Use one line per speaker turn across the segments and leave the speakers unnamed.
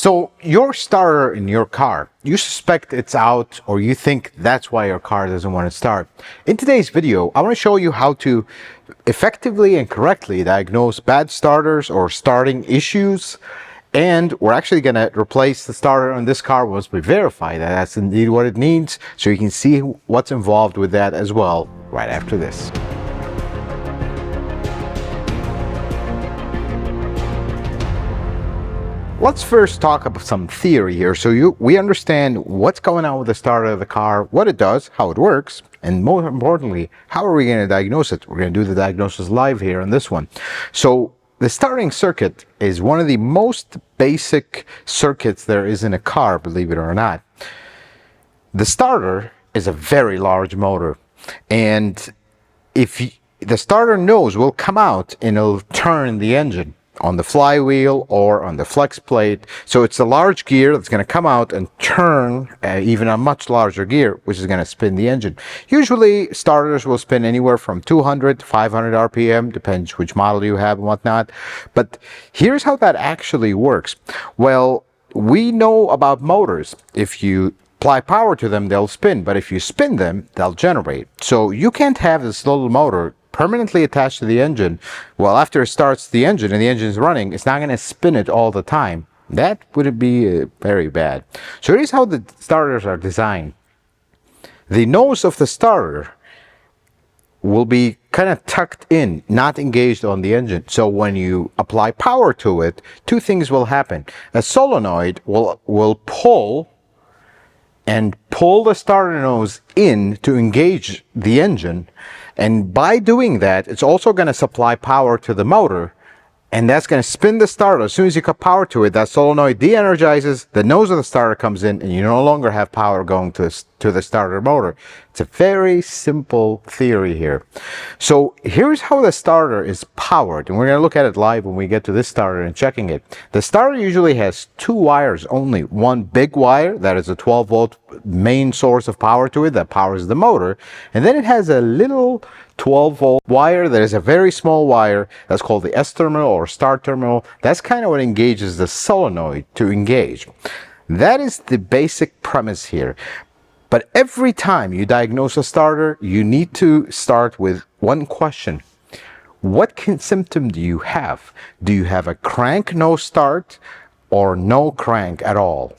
So your starter in your car, you suspect it's out or you think that's why your car doesn't want to start. In today's video, I want to show you how to effectively and correctly diagnose bad starters or starting issues. And we're actually going to replace the starter on this car once we verify that that's indeed what it needs, so you can see what's involved with that as well right after this. Let's first talk about some theory here so we understand what's going on with the starter of the car, what it does, how it works, and more importantly, how are we going to diagnose it? We're going to do the diagnosis live here on this one. So the starting circuit is one of the most basic circuits there is in a car, believe it or not. The starter is a very large motor, and the starter nose will come out and it'll turn the engine on the flywheel or on the flex plate. So it's a large gear that's going to come out and turn even a much larger gear, which is going to spin the engine. Usually starters will spin anywhere from 200 to 500 RPM, depends which model you have and whatnot. But here's how that actually works. Well, we know about motors. If you apply power to them, they'll spin, but if you spin them, they'll generate. So you can't have this little motor permanently attached to the engine. Well, after it starts the engine and the engine is running, it's not going to spin it all the time. That would be very bad. So here's how the starters are designed. The nose of the starter will be kind of tucked in, not engaged on the engine. So when you apply power to it, two things will happen. A solenoid will pull the starter nose in to engage the engine, and by doing that, it's also going to supply power to the motor, and that's going to spin the starter. As soon as you cut power to it, that solenoid de-energizes, the nose of the starter comes in, and you no longer have power going to the starter motor. It's a very simple theory here. So here's how the starter is powered, and we're going to look at it live when we get to this starter and checking it. The starter usually has two wires only. One big wire that is a 12-volt main source of power to it that powers the motor, and then it has a little 12-volt wire that is a very small wire that's called the S terminal or start terminal. That's kind of what engages the solenoid to engage. That is the basic premise here. But every time you diagnose a starter, you need to start with one question. What symptom do you have? Do you have a crank no start or no crank at all?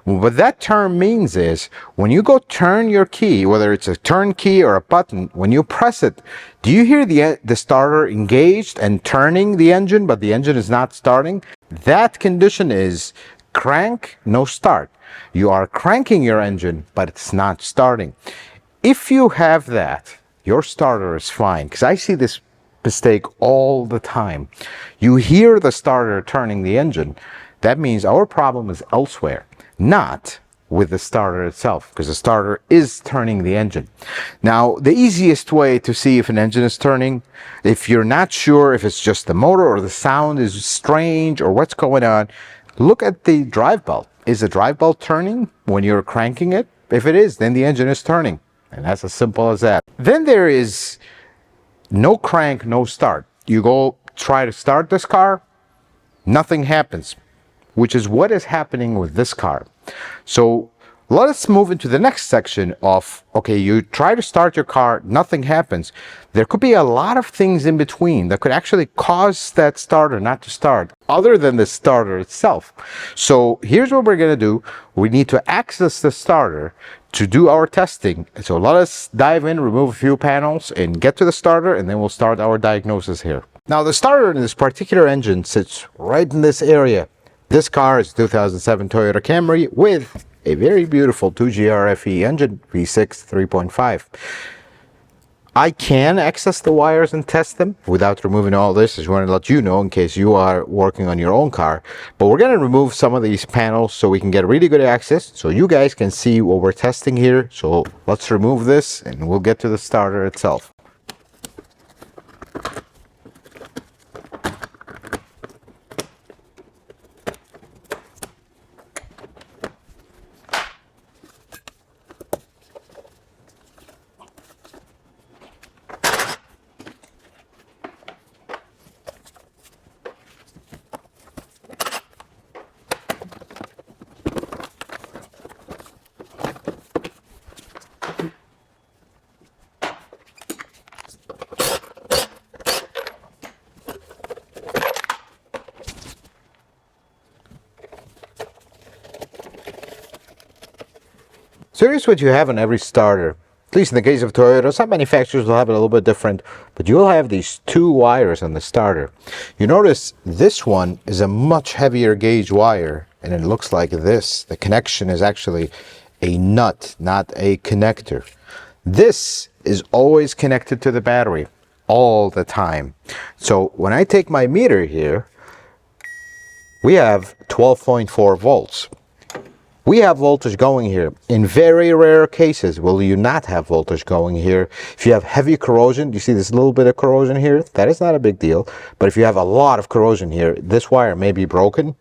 What that term means is when you go turn your key, whether it's a turn key or a button, when you press it, do you hear the starter engaged and turning the engine, but the engine is not starting? That condition is crank no start. You are cranking your engine, but it's not starting. If you have that, your starter is fine, because I see this mistake all the time. You hear the starter turning the engine. That means our problem is elsewhere, not with the starter itself, because the starter is turning the engine. Now, the easiest way to see if an engine is turning, if you're not sure if it's just the motor or the sound is strange or what's going on, look at the drive belt. Is the drive belt turning when you're cranking it? If it is, then the engine is turning. And that's as simple as that. Then there is no crank, no start. You go try to start this car, nothing happens, which is what is happening with this car. So let us move into the next section of, okay, you try to start your car, nothing happens. There could be a lot of things in between that could actually cause that starter not to start, other than the starter itself. So here's what we're going to do. We need to access the starter to do our testing. So let us dive in, remove a few panels, and get to the starter, and then we'll start our diagnosis here. Now, the starter in this particular engine sits right in this area. This car is a 2007 Toyota Camry with a very beautiful 2GRFE engine, V6 3.5. I can access the wires and test them without removing all this. I just want to let you know in case you are working on your own car. But we're going to remove some of these panels so we can get really good access, so you guys can see what we're testing here. So let's remove this and we'll get to the starter itself. So here's what you have in every starter. At least in the case of Toyota, some manufacturers will have it a little bit different, but you'll have these two wires on the starter. You notice this one is a much heavier gauge wire, and it looks like this. The connection is actually a nut, not a connector. This is always connected to the battery all the time. So when I take my meter here, we have 12.4 volts. We have voltage going here. In very rare cases will you not have voltage going here. If you have heavy corrosion, you see this little bit of corrosion here, that is not a big deal. But if you have a lot of corrosion here, this wire may be broken.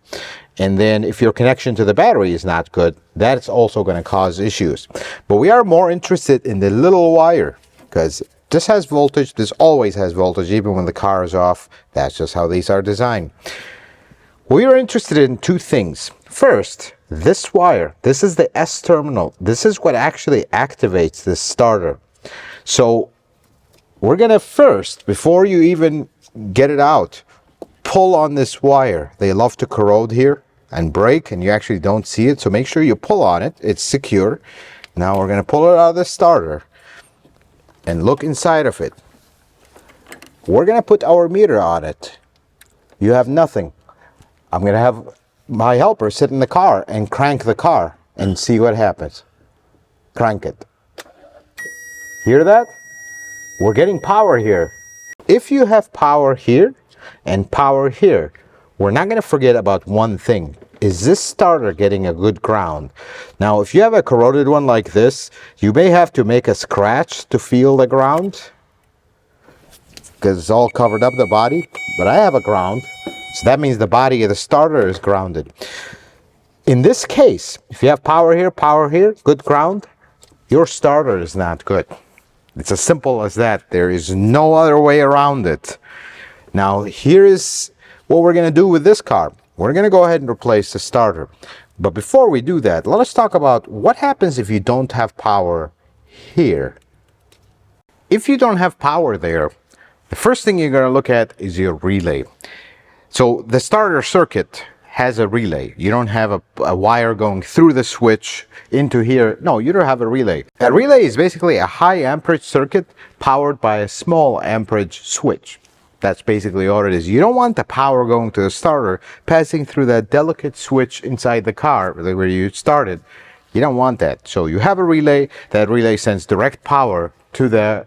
And then if your connection to the battery is not good, that's also going to cause issues. But we are more interested in the little wire, because this has voltage, this always has voltage, even when the car is off. That's just how these are designed. We are interested in two things. First, this wire, this is the S terminal. This is what actually activates this starter. So we're gonna first, before you even get it out, pull on this wire. They love to corrode here and break, and you actually don't see it. So make sure you pull on it. It's secure. Now we're gonna pull it out of the starter and look inside of it. We're gonna put our meter on it. You have nothing. I'm gonna have my helper sit in the car and crank the car and see what happens. Crank it. Hear that? We're getting power here. If you have power here and power here, we're not going to forget about one thing. Is this starter getting a good ground? Now, if you have a corroded one like this, you may have to make a scratch to feel the ground, because it's all covered up the body, but I have a ground. So that means the body of the starter is grounded. In this case, if you have power here, good ground, your starter is not good. It's as simple as that. There is no other way around it. Now, here is what we're going to do with this car. We're going to go ahead and replace the starter. But before we do that, let us talk about what happens if you don't have power here. If you don't have power there, the first thing you're going to look at is your relay. So the starter circuit has a relay. You don't have a wire going through the switch into here. No, you don't have a relay. A relay is basically a high amperage circuit powered by a small amperage switch. That's basically all it is. You don't want the power going to the starter passing through that delicate switch inside the car where you started. You don't want that. So you have a relay. That relay sends direct power to the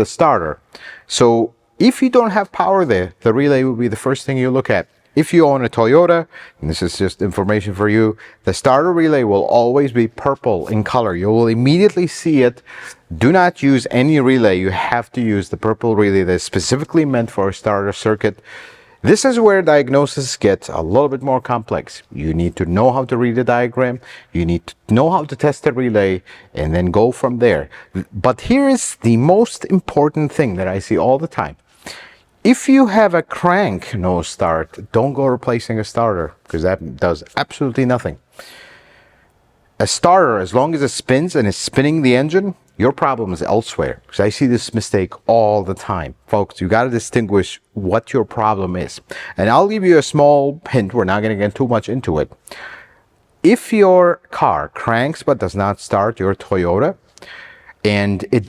starter. So if you don't have power there, the relay will be the first thing you look at. If you own a Toyota, and this is just information for you, the starter relay will always be purple in color. You will immediately see it. Do not use any relay. You have to use the purple relay that's specifically meant for a starter circuit. This is where diagnosis gets a little bit more complex. You need to know how to read the diagram. You need to know how to test the relay and then go from there. But here is the most important thing that I see all the time. If you have a crank no start, don't go replacing a starter, because that does absolutely nothing. A starter, as long as it spins and is spinning the engine, your problem is elsewhere. Because I see this mistake all the time. Folks, you got to distinguish what your problem is. And I'll give you a small hint. We're not going to get too much into it. If your car cranks but does not start, your Toyota, and it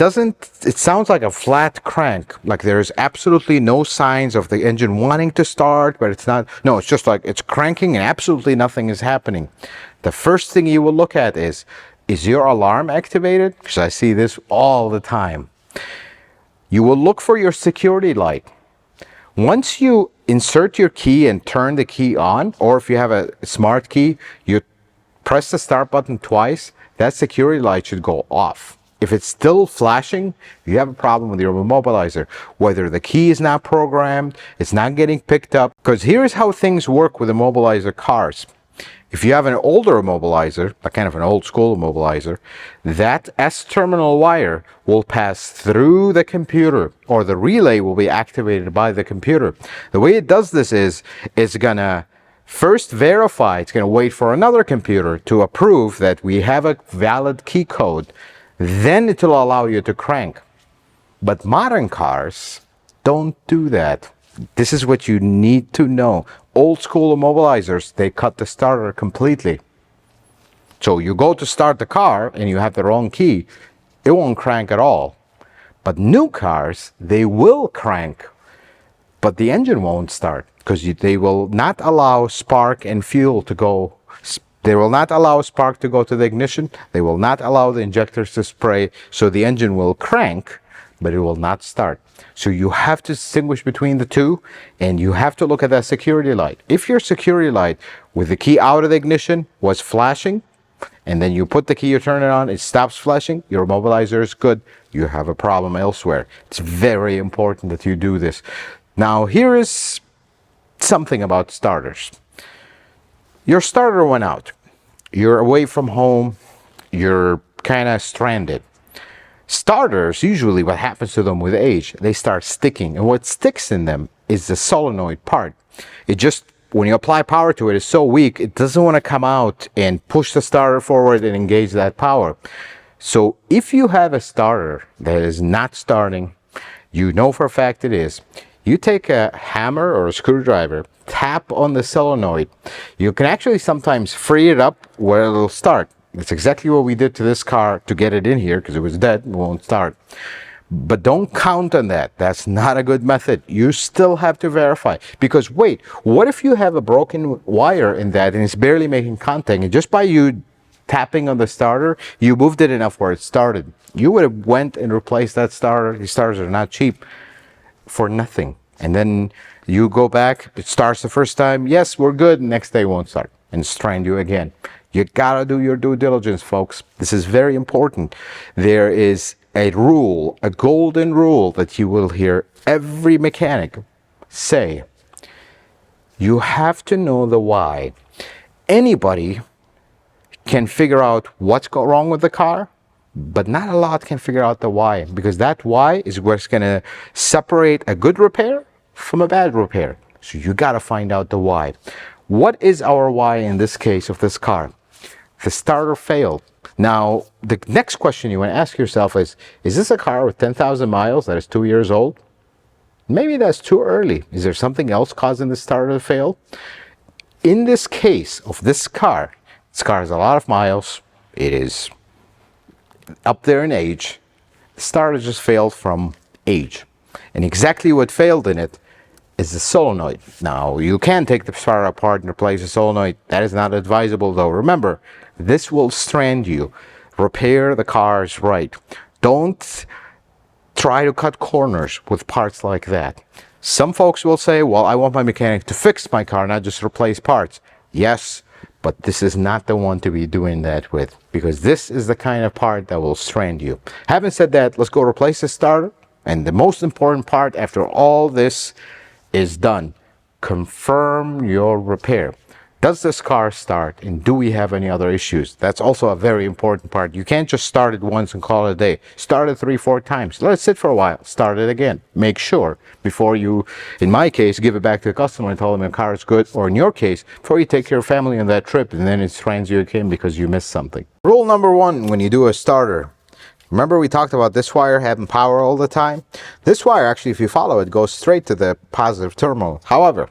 sounds like a flat crank, like there's absolutely no signs of the engine wanting to start, but it's not. No, it's just like it's cranking and absolutely nothing is happening. The first thing you will look at is your alarm activated? Because I see this all the time. You will look for your security light. Once you insert your key and turn the key on, or if you have a smart key, you press the start button twice, that security light should go off. If it's still flashing, you have a problem with your immobilizer. Whether the key is not programmed, it's not getting picked up. Because here's how things work with immobilizer cars. If you have an older immobilizer, a kind of an old school immobilizer, that S-terminal wire will pass through the computer, or the relay will be activated by the computer. The way it does this is, it's gonna first verify, it's gonna wait for another computer to approve that we have a valid key code. Then it will allow you to crank. But modern cars don't do that. This is what you need to know. Old school immobilizers, they cut the starter completely. So you go to start the car and you have the wrong key, it won't crank at all. But new cars, they will crank, but the engine won't start because they will not allow spark and fuel to go. They will not allow spark to go to the ignition. They will not allow the injectors to spray. So the engine will crank, but it will not start. So you have to distinguish between the two, and you have to look at that security light. If your security light with the key out of the ignition was flashing, and then you put the key, you turn it on, it stops flashing, your immobilizer is good, you have a problem elsewhere. It's very important that you do this. Now, here is something about starters. Your starter went out. You're away from home. You're kind of stranded. Starters, usually what happens to them with age, they start sticking. And what sticks in them is the solenoid part. It just, when you apply power to it, it's so weak, it doesn't want to come out and push the starter forward and engage that power. So if you have a starter that is not starting, you know for a fact it is, you take a hammer or a screwdriver, tap on the solenoid. You can actually sometimes free it up where it'll start. That's exactly what we did to this car to get it in here because it was dead, it won't start. But don't count on that. That's not a good method. You still have to verify. Because wait, what if you have a broken wire in that and it's barely making contact, and just by you tapping on the starter, you moved it enough where it started. You would have went and replaced that starter. These starters are not cheap. For nothing. And then you go back, it starts the first time, yes, we're good, next day won't start, and strand you again. You gotta do your due diligence, folks. This is very important. There is a rule, a golden rule that you will hear every mechanic say. You have to know the why. Anybody can figure out what's wrong with the car, but not a lot can figure out the why, because that why is what's going to separate a good repair from a bad repair. So you got to find out the why. What is our why in this case of this car? The starter failed. Now, the next question you want to ask yourself is this a car with 10,000 miles that is 2 years old? Maybe that's too early. Is there something else causing the starter to fail? In this case of this car has a lot of miles. It is up there in age. The starter just failed from age. And exactly what failed in it is the solenoid. Now, you can take the starter apart and replace the solenoid. That is not advisable, though. Remember, this will strand you. Repair the cars right. Don't try to cut corners with parts like that. Some folks will say, well, I want my mechanic to fix my car, not just replace parts. Yes, but this is not the one to be doing that with, because this is the kind of part that will strand you. Having said that, let's go replace the starter. And the most important part after all this is done, confirm your repair. Does this car start, and do we have any other issues? That's also a very important part. You can't just start it once and call it a day. Start it 3-4 times. Let it sit for a while. Start it again. Make sure before you, in my case, give it back to the customer and tell them your car is good, or in your case, before you take your family on that trip and then it strands you again because you missed something. Rule number 1 when you do a starter. Remember we talked about this wire having power all the time? This wire, actually, if you follow it, goes straight to the positive terminal. However,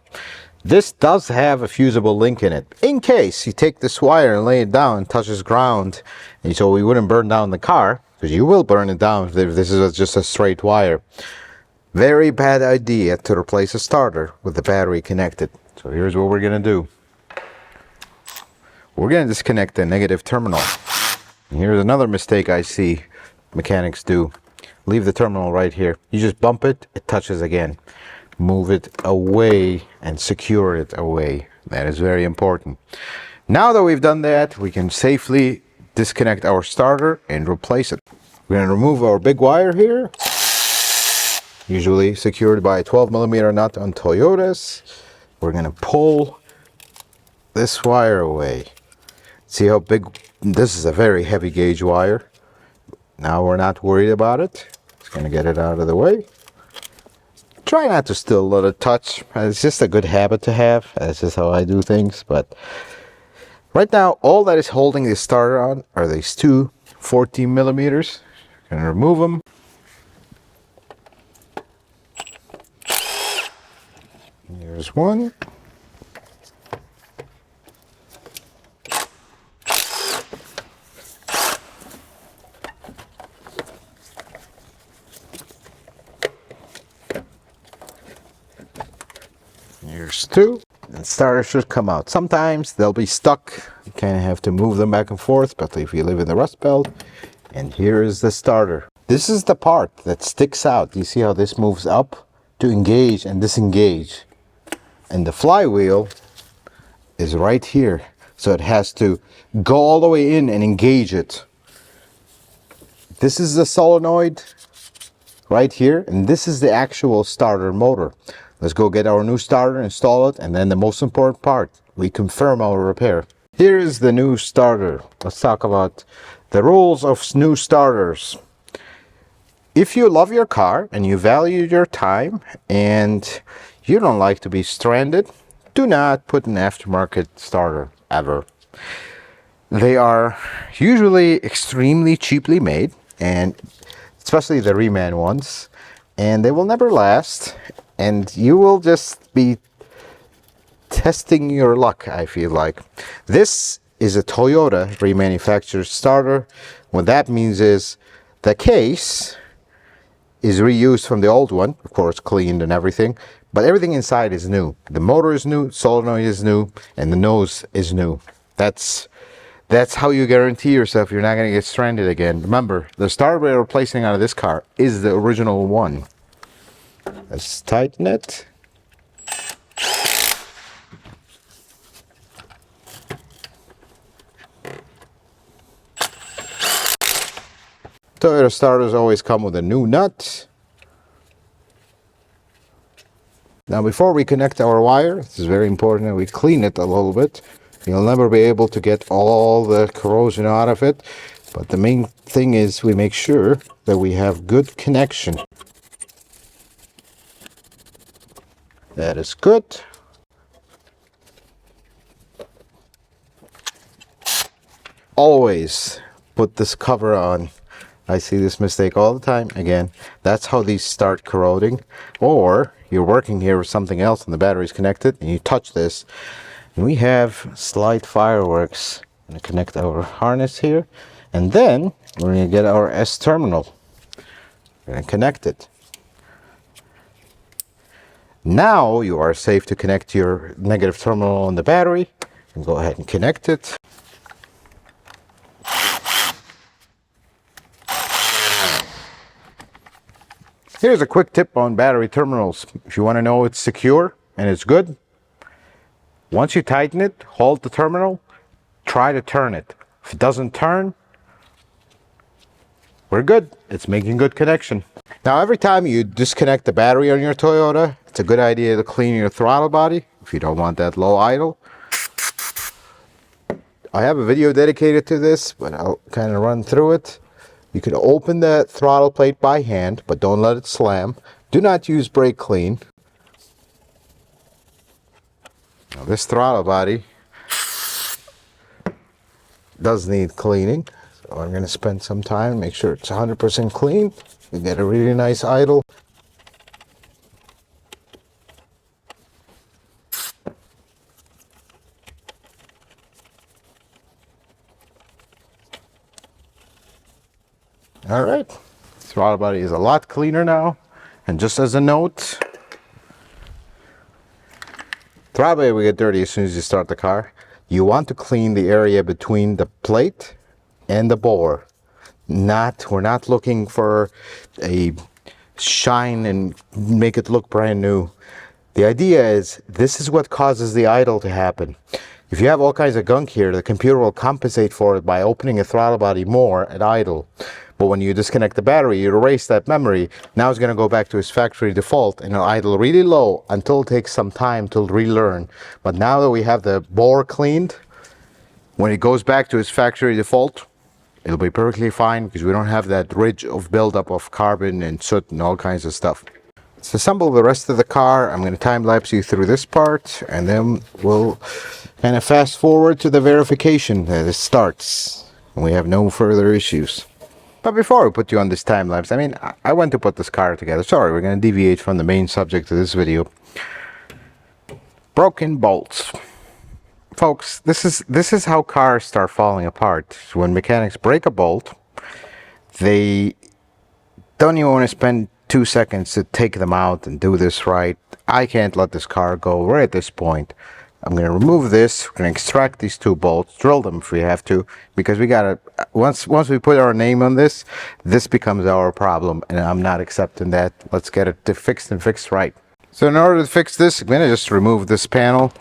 this does have a fusible link in it. In case you take this wire and lay it down and touches ground, and so we wouldn't burn down the car, because you will burn it down if this is just a straight wire. Very bad idea to replace a starter with the battery connected. So here's what we're going to do. We're going to disconnect the negative terminal. And here's another mistake I see mechanics do. Leave the terminal right here. You just bump it, it touches again. Move it away and secure it away. That is very important. Now that we've done that, we can safely disconnect our starter and replace it. We're going to remove our big wire here, usually secured by a 12mm nut on Toyotas. We're going to pull this wire away. See how big? This is a very heavy gauge wire. Now we're not worried about it. Just going to get it out of the way. Try not to still let it touch. It's just a good habit to have. That's just how I do things. But right now, all that is holding the starter on are these two 14mm. Gonna remove them. Here's one. There's two. And starter should come out. Sometimes they'll be stuck. You kind of have to move them back and forth, but if you live in the Rust Belt. And here is the starter. This is the part that sticks out. You see how this moves up to engage and disengage. And the flywheel is right here. So it has to go all the way in and engage it. This is the solenoid right here. And this is the actual starter motor. Let's go get our new starter, install it, and then the most important part, we confirm our repair. Here is the new starter. Let's talk about the rules of new starters. If you love your car and you value your time and you don't like to be stranded, do not put an aftermarket starter ever. They are usually extremely cheaply made, and especially the reman ones, and they will never last. And you will just be testing your luck, I feel like. This is a Toyota remanufactured starter. What that means is the case is reused from the old one, of course cleaned and everything, but everything inside is new. The motor is new, solenoid is new, and the nose is new. That's how you guarantee yourself you're not going to get stranded again. Remember, the starter we're replacing out of this car is the original one. Let's tighten it. Toyota starters always come with a new nut. Now before we connect our wire, this is very important that we clean it a little bit. You'll never be able to get all the corrosion out of it, but the main thing is we make sure that we have good connection. That is good. Always put this cover on. I see this mistake all the time. Again, that's how these start corroding. Or you're working here with something else and the battery's connected and you touch this. And we have slight fireworks. I'm going to connect our harness here. And then we're going to get our S terminal. We're going to connect it. Now you are safe to connect your negative terminal on the battery and go ahead and connect it. Here's a quick tip on battery terminals. If you want to know it's secure and it's good, once you tighten it, hold the terminal, try to turn it. If it doesn't turn, we're good. It's making good connection. Now every time you disconnect the battery on your Toyota, it's a good idea to clean your throttle body if you don't want that low idle. I have a video dedicated to this, but I'll kind of run through it. You can open the throttle plate by hand, but don't let it slam. Do not use brake clean. Now this throttle body does need cleaning. So I'm going to spend some time, make sure it's 100% clean. You get a really nice idle. All right, throttle body is a lot cleaner now. And just as a note, throttle body will get dirty as soon as you start the car. You want to clean the area between the plate and the bore. We're not looking for a shine and make it look brand new. The idea is this is what causes the idle to happen. If you have all kinds of gunk here, the computer will compensate for it by opening a throttle body more at idle. But when you disconnect the battery, you erase that memory. Now it's going to go back to its factory default and it'll idle really low until it takes some time to relearn. But now that we have the bore cleaned, when it goes back to its factory default, it'll be perfectly fine because we don't have that ridge of buildup of carbon and soot and all kinds of stuff. Let's assemble the rest of the car. I'm going to time lapse you through this part and then we'll kind of fast forward to the verification that it starts and we have no further issues. But before we put you on this time lapse, I went to put this car together. Sorry, we're going to deviate from the main subject of this video. Broken bolts. Folks, this is how cars start falling apart. When mechanics break a bolt, they don't even want to spend 2 seconds to take them out and do this right. I can't let this car go right at this point. I'm going to remove this. We're going to extract these 2 bolts, drill them if we have to, because we got to, once we put our name on this, this becomes our problem, and I'm not accepting that. Let's get it fixed and fixed right. So in order to fix this, I'm going to just remove this panel.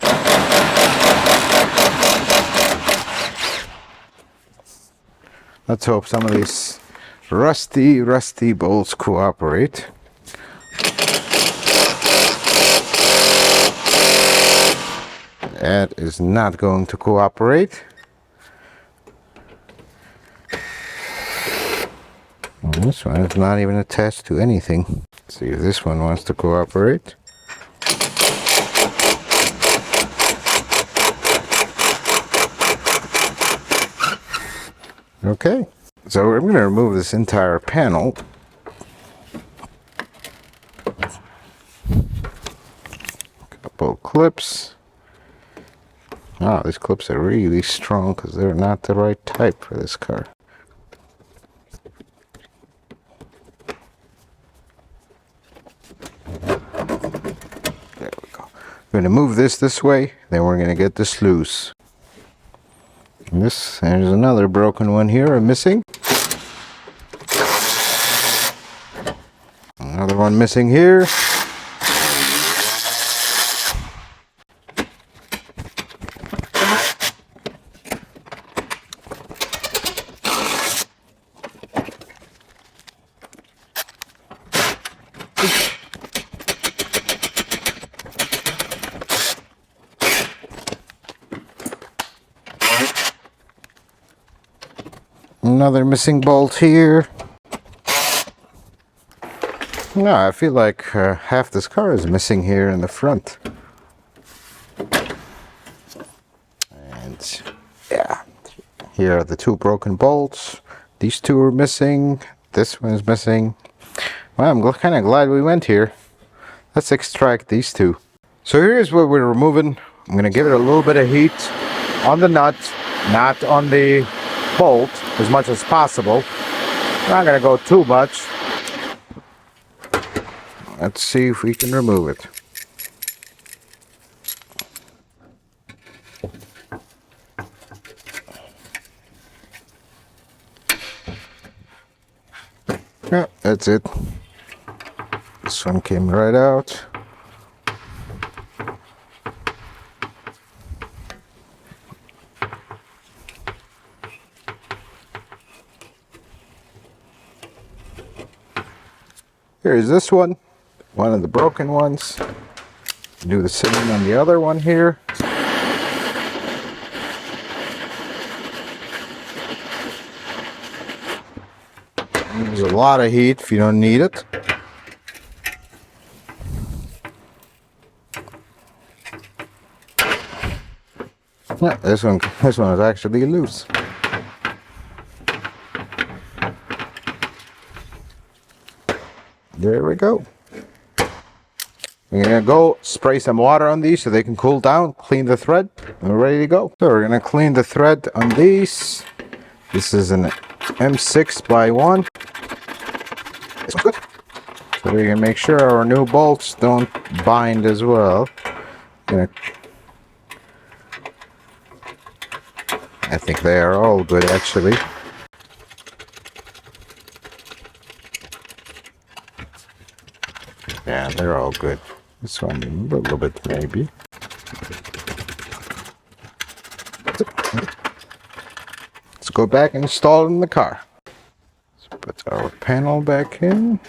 Let's hope some of these rusty bolts cooperate. That is not going to cooperate. This one is not even attached to anything. Let's see if this one wants to cooperate. Okay, so I'm going to remove this entire panel. Couple clips. Oh, these clips are really strong because they're not the right type for this car. There we go. We're going to move this way, then we're going to get this loose. And there's another broken one here, missing. Another one missing here. Another missing bolt here. No, I feel like half this car is missing here in the front. And yeah, here are the 2 broken bolts. These 2 are missing. This one is missing. Well, I'm kind of glad we went here. Let's extract these 2. So here's what we're removing. I'm going to give it a little bit of heat on the nut, not on the bolt, as much as possible. I'm not going to go too much. Let's see if we can remove it. Yeah, that's it. This one came right out. Here's this one of the broken ones. Do the same on the other one here. Use a lot of heat if you don't need it. Yeah, this one is actually loose. There we go. We're gonna go spray some water on these so they can cool down, clean the thread, and we're ready to go. So we're gonna clean the thread on these. This is an M6x1. This one's good. So we can make sure our new bolts don't bind as well. I think they are all good actually. Yeah, they're all good. This one a little bit maybe. Let's go back and install it in the car. Let's put our panel back in.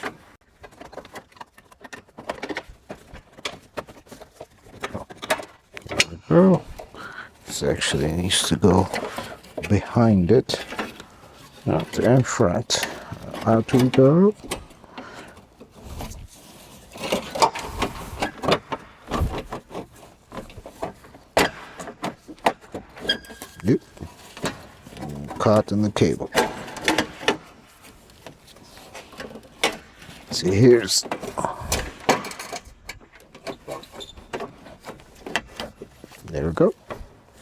There we go. This actually needs to go behind it, not in front. Out we go. Yep. Caught in the cable. See, here's there we go.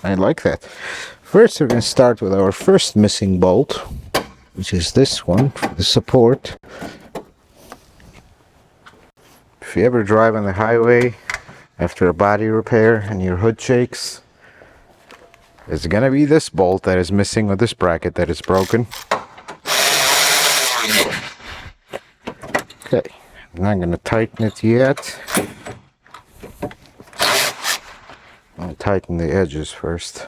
I like that. First, we're going to start with our first missing bolt, which is this one for the support. If you ever drive on the highway after a body repair and your hood shakes, it's gonna be this bolt that is missing or this bracket that is broken. Okay, I'm not gonna tighten it yet. I'll tighten the edges first.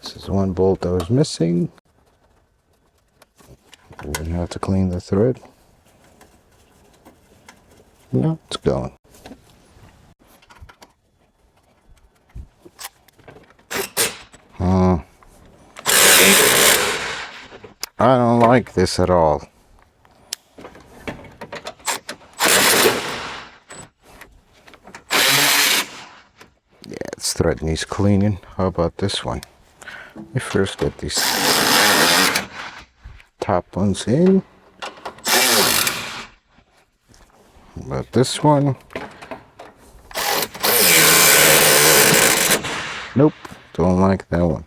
This is one bolt that was missing. We're gonna have to clean the thread. No, it's going. I don't like this at all. Yeah, this thread needs cleaning. How about this one? Let me first get these top ones in. How about this one? Nope, don't like that one.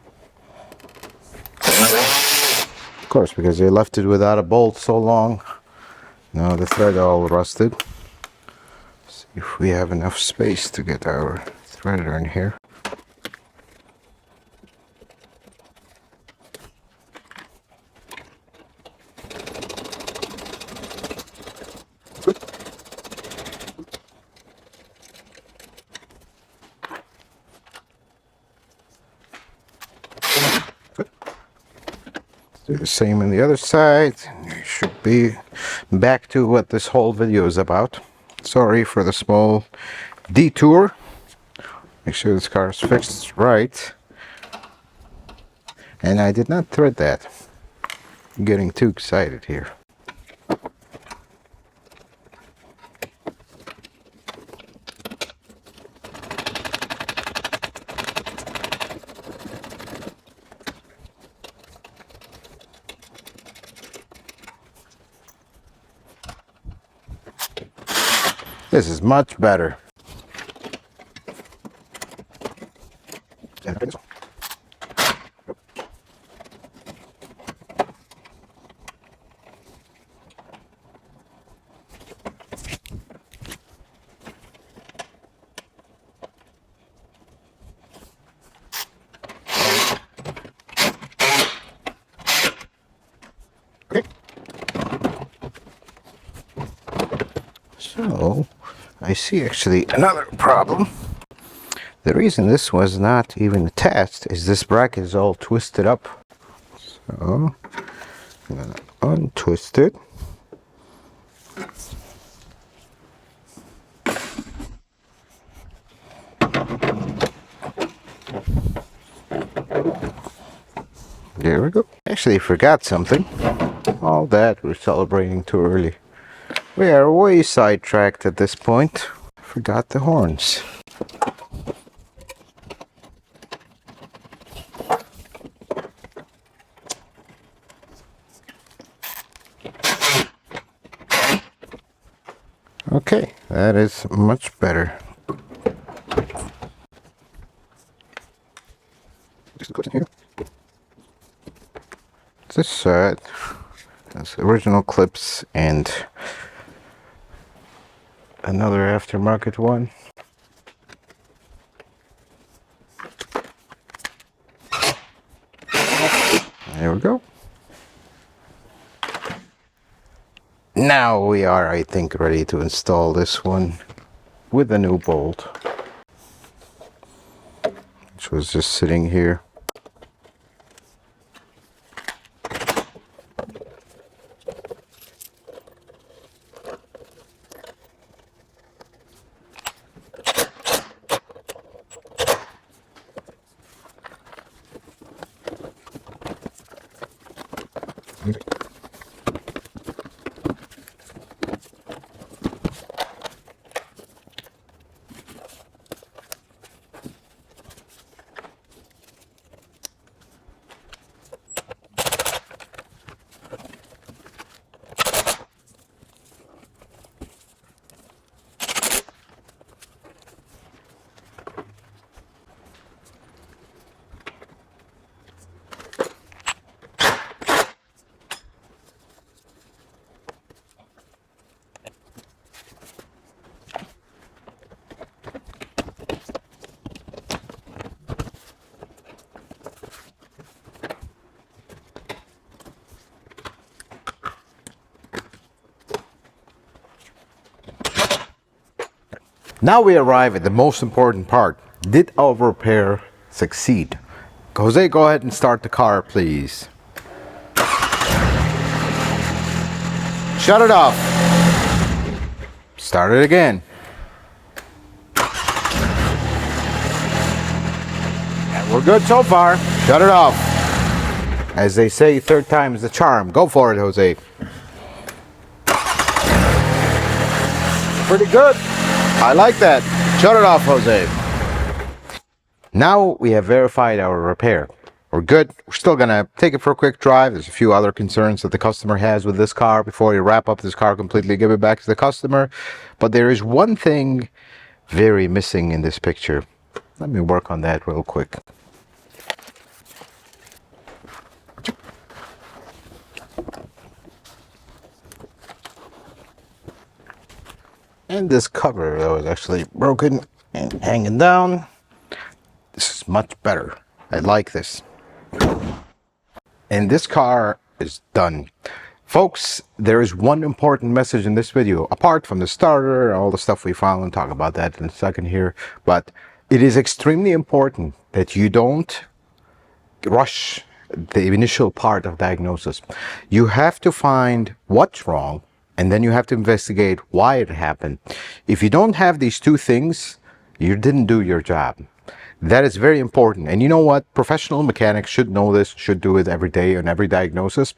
Of course, because they left it without a bolt so long. Now the thread all rusted. See if we have enough space to get our threader in here. Do the same on the other side. You should be back to what this whole video is about. Sorry for the small detour. Make sure this car is fixed right. And I did not thread that. I'm getting too excited here. This is much better. Okay. So, I see actually another problem. The reason this was not even attached is this bracket is all twisted up. So, I'm gonna untwist it. There we go. Actually forgot something. All that, we're celebrating too early. We are way sidetracked at this point. Forgot the horns. Okay, that is much better. Just go in here. This side has original clips and another aftermarket one. There we go. Now we are, I think, ready to install this one with a new bolt, which was just sitting here. Now we arrive at the most important part. Did our repair succeed? Jose, go ahead and start the car, please. Shut it off. Start it again. And we're good so far. Shut it off. As they say, third time is the charm. Go for it, Jose. Pretty good. I like that. Shut it off, Jose. Now we have verified our repair. We're good. We're still gonna take it for a quick drive. There's a few other concerns that the customer has with this car before you wrap up this car completely, give it back to the customer. But there is one thing very missing in this picture. Let me work on that real quick. And this cover though is actually broken and hanging down. This is much better. I like this. And this car is done. Folks, there is one important message in this video, apart from the starter and all the stuff we found, and talk about that in a second here. But it is extremely important that you don't rush the initial part of diagnosis. You have to find what's wrong, and then you have to investigate why it happened. If you don't have these two things, you didn't do your job. That is very important. And you know what? Professional mechanics should know this, should do it every day on every diagnosis.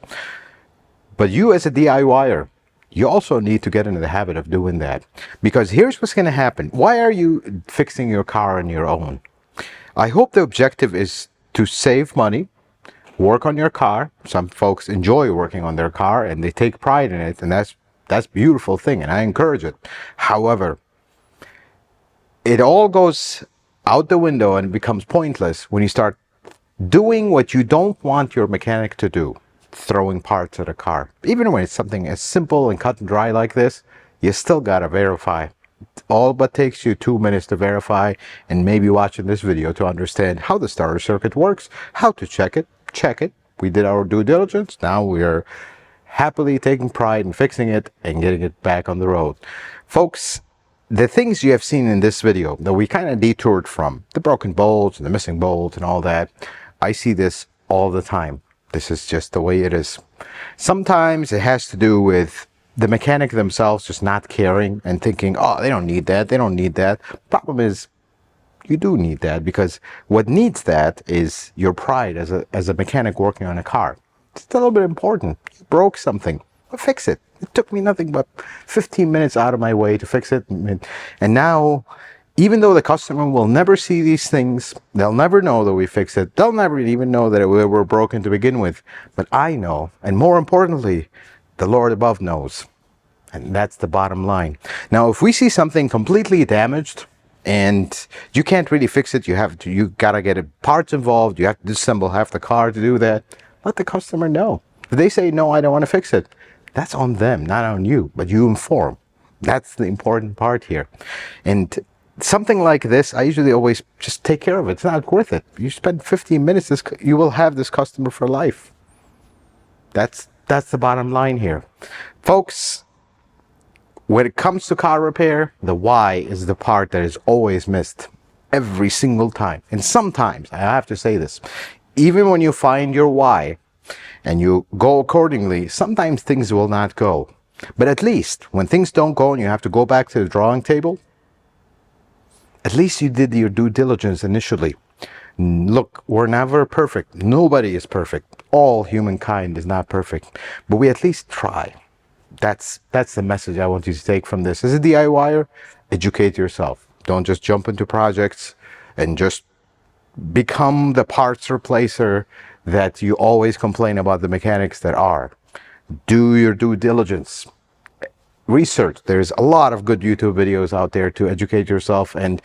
But you as a DIYer, you also need to get into the habit of doing that. Because here's what's going to happen. Why are you fixing your car on your own? I hope the objective is to save money, work on your car. Some folks enjoy working on their car and they take pride in it. And that's a beautiful thing, and I encourage it. However, it all goes out the window and it becomes pointless when you start doing what you don't want your mechanic to do, throwing parts at a car. Even when it's something as simple and cut and dry like this, you still gotta verify. It all but takes you 2 minutes to verify, and maybe watching this video to understand how the starter circuit works, how to check it. We did our due diligence. Now we are happily taking pride in fixing it and getting it back on the road. Folks, the things you have seen in this video that we kind of detoured from, the broken bolts and the missing bolts and all that, I see this all the time. This is just the way it is. Sometimes it has to do with the mechanic themselves just not caring and thinking, oh, they don't need that, they don't need that. Problem is, you do need that, because what needs that is your pride as a mechanic working on a car. It's a little bit important. You broke something, well, fix it. It took me nothing but 15 minutes out of my way to fix it. And now, even though the customer will never see these things, they'll never know that we fixed it. They'll never even know that we were broken to begin with. But I know, and more importantly, the Lord above knows. And that's the bottom line. Now, if we see something completely damaged and you can't really fix it, you gotta get parts involved, you have to disassemble half the car to do that, let the customer know. If they say, no, I don't want to fix it, that's on them, not on you, but you inform. That's the important part here. And something like this, I usually always just take care of it. It's not worth it. You spend 15 minutes, you will have this customer for life. That's the bottom line here. Folks, when it comes to car repair, the why is the part that is always missed every single time. And sometimes, I have to say this, even when you find your why and you go accordingly, sometimes things will not go. But at least when things don't go and you have to go back to the drawing table, at least you did your due diligence initially. Look, we're never perfect. Nobody is perfect. All humankind is not perfect. But we at least try. That's the message I want you to take from this. As a DIYer, educate yourself. Don't just jump into projects and just become the parts replacer that you always complain about the mechanics that are. Do your due diligence. Research. There's a lot of good YouTube videos out there to educate yourself, and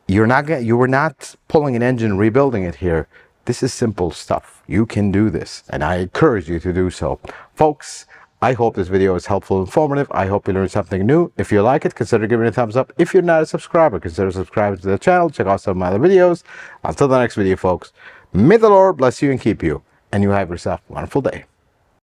you were not pulling an engine, rebuilding it here. This is simple stuff. You can do this, and I encourage you to do so. Folks, I hope this video is helpful and informative. I hope you learned something new. If you like it, consider giving it a thumbs up. If you're not a subscriber, consider subscribing to the channel. Check out some of my other videos. Until the next video, folks, may the Lord bless you and keep you, and you have yourself a wonderful day.